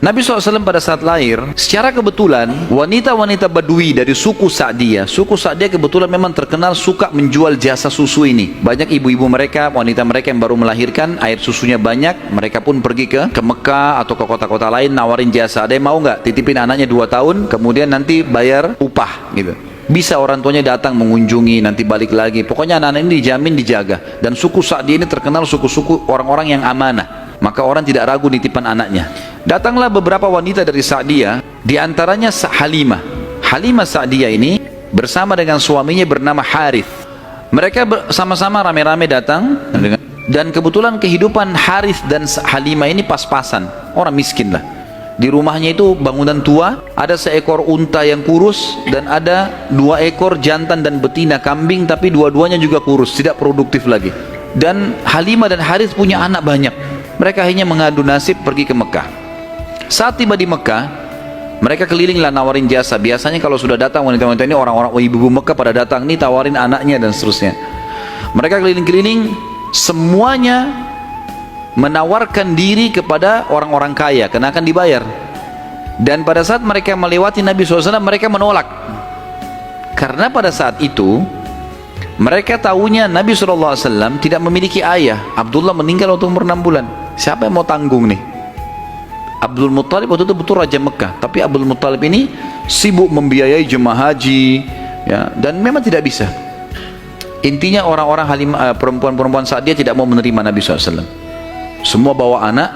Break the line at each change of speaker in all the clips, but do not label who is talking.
Nabi SAW pada saat lahir, secara kebetulan wanita-wanita Badui dari suku Sa'diyah, kebetulan memang terkenal suka menjual jasa susu ini. Banyak ibu-ibu mereka, wanita mereka yang baru melahirkan, air susunya banyak, mereka pun pergi ke Mekah atau ke kota-kota lain nawarin jasa. Ada yang mau nggak titipin anaknya 2 tahun, kemudian nanti bayar upah gitu. Bisa orang tuanya datang mengunjungi, nanti balik lagi. Pokoknya anak-anak ini dijamin dijaga. Dan suku Sa'diyah ini terkenal suku-suku orang-orang yang amanah. Maka orang tidak ragu nitipan anaknya. Datanglah beberapa wanita dari Sa'diyah, diantaranya Halimah. Halimah Sa'diyah ini bersama dengan suaminya bernama Harith. Mereka sama-sama rame-rame datang, dan kebetulan kehidupan Harith dan Halimah ini pas-pasan. Orang miskin lah. Di rumahnya itu bangunan tua, ada seekor unta yang kurus, dan ada 2 ekor jantan dan betina kambing, tapi dua-duanya juga kurus, tidak produktif lagi. Dan Halimah dan Harith punya anak banyak. Mereka hanya mengadu nasib pergi ke Mekah. Saat tiba di Mekah, mereka kelilinglah nawarin jasa. Biasanya kalau sudah datang wanita-wanita ini, orang-orang ibu-ibu Mekah pada datang nih, tawarin anaknya dan seterusnya. Mereka keliling-keliling, semuanya menawarkan diri kepada orang-orang kaya karena akan dibayar. Dan pada saat mereka melewati Nabi SAW, mereka menolak. Karena pada saat itu mereka tahunya Nabi SAW tidak memiliki ayah. Abdullah meninggal waktu umur 6 bulan. Siapa yang mau tanggung nih? Abdul Muttalib waktu itu betul Raja Mekah, tapi Abdul Muttalib ini sibuk membiayai jemaah haji, ya, dan memang tidak bisa. Intinya orang-orang perempuan-perempuan saat dia tidak mau menerima Nabi SAW. Semua bawa anak,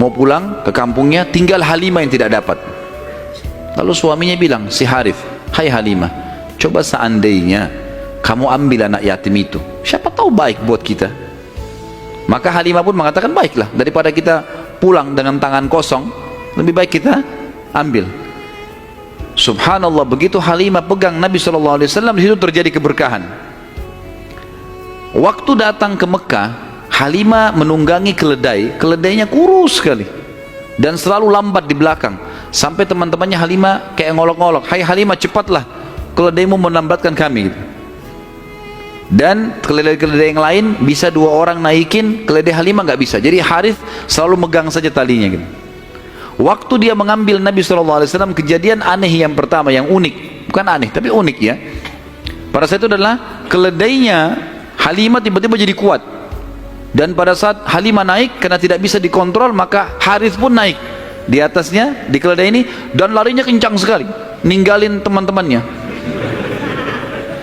mau pulang ke kampungnya, tinggal Halimah yang tidak dapat. Lalu suaminya bilang, si Harith, hai Halimah, coba seandainya kamu ambil anak yatim itu, siapa tahu baik buat kita. Maka Halimah pun mengatakan, baiklah, daripada kita pulang dengan tangan kosong, lebih baik kita ambil. Subhanallah, begitu Halimah pegang Nabi SAW, di situ terjadi keberkahan. Waktu datang ke Mekah, Halimah menunggangi keledai, keledainya kurus sekali dan selalu lambat di belakang, sampai teman-temannya Halimah kayak ngolok-ngolok, hai Halimah, cepatlah, keledaimu melambatkan kami. Dan keledai-keledai yang lain bisa 2 orang naikin, keledai Halimah nggak bisa. Jadi Harith selalu megang saja talinya gitu. Waktu dia mengambil Nabi SAW, kejadian aneh yang pertama, yang unik, bukan aneh tapi unik ya. Pada saat itu adalah keledainya Halimah tiba-tiba jadi kuat. Dan pada saat Halimah naik, karena tidak bisa dikontrol, maka Harith pun naik di atasnya, di keledai ini, dan larinya kencang sekali, ninggalin teman-temannya.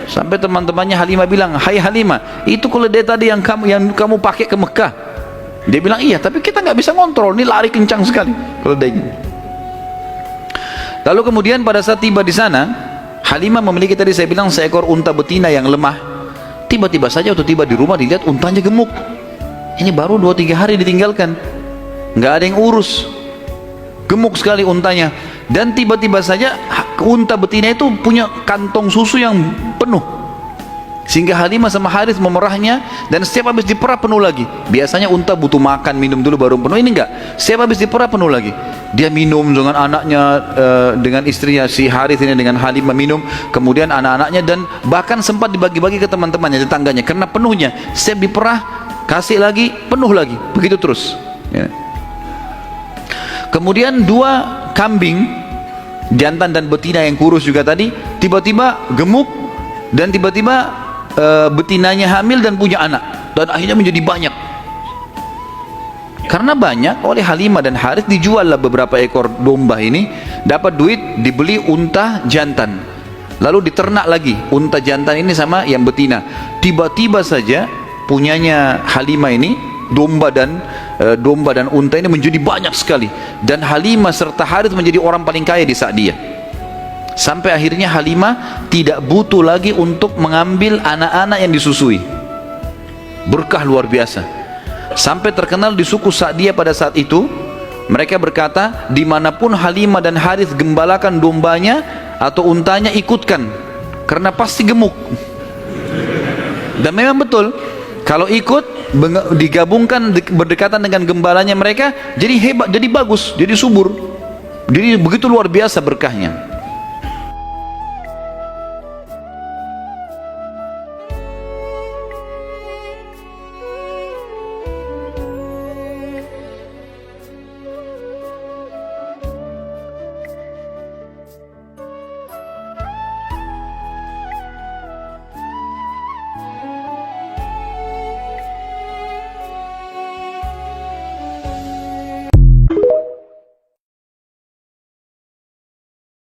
Sampai teman-temannya Halimah bilang, hai Halimah, itu keledai tadi yang kamu pakai ke Mekah. Dia bilang, iya, tapi kita nggak bisa ngontrol, ini lari kencang sekali keledainya. Lalu kemudian pada saat tiba di sana, Halimah memiliki tadi saya bilang seekor unta betina yang lemah. Tiba-tiba saja waktu tiba di rumah, dilihat untanya gemuk. Ini baru 2-3 hari ditinggalkan, nggak ada yang urus, gemuk sekali untanya. Dan tiba-tiba saja unta betina itu punya kantong susu yang penuh, sehingga Halimah sama Harith memerahnya, dan setiap habis diperah penuh lagi. Biasanya unta butuh makan, minum dulu baru penuh, ini enggak, setiap habis diperah penuh lagi. Dia minum dengan anaknya, dengan istrinya si Harith ini, dengan Halimah minum, kemudian anak-anaknya, dan bahkan sempat dibagi-bagi ke teman-temannya, tetangganya, karena penuhnya. Setiap diperah kasih lagi, penuh lagi, begitu terus ya. Kemudian 2 kambing jantan dan betina yang kurus juga tadi, tiba-tiba gemuk, dan tiba-tiba betinanya hamil dan punya anak, dan akhirnya menjadi banyak. Karena banyak, oleh Halimah dan Harith dijual lah beberapa ekor domba ini, dapat duit, dibeli unta jantan, lalu diternak lagi unta jantan ini sama yang betina. Tiba-tiba saja punyanya Halimah ini, domba dan unta ini menjadi banyak sekali, dan Halimah serta Harith menjadi orang paling kaya di Sa'diyah. Sampai akhirnya Halimah tidak butuh lagi untuk mengambil anak-anak yang disusui. Berkah luar biasa. Sampai terkenal di suku Sa'diyah pada saat itu, mereka berkata, dimanapun Halimah dan Harith gembalakan dombanya atau untanya, ikutkan, karena pasti gemuk. Dan memang betul, kalau ikut digabungkan berdekatan dengan gembalanya mereka, jadi hebat, jadi bagus, jadi subur, jadi begitu luar biasa berkahnya.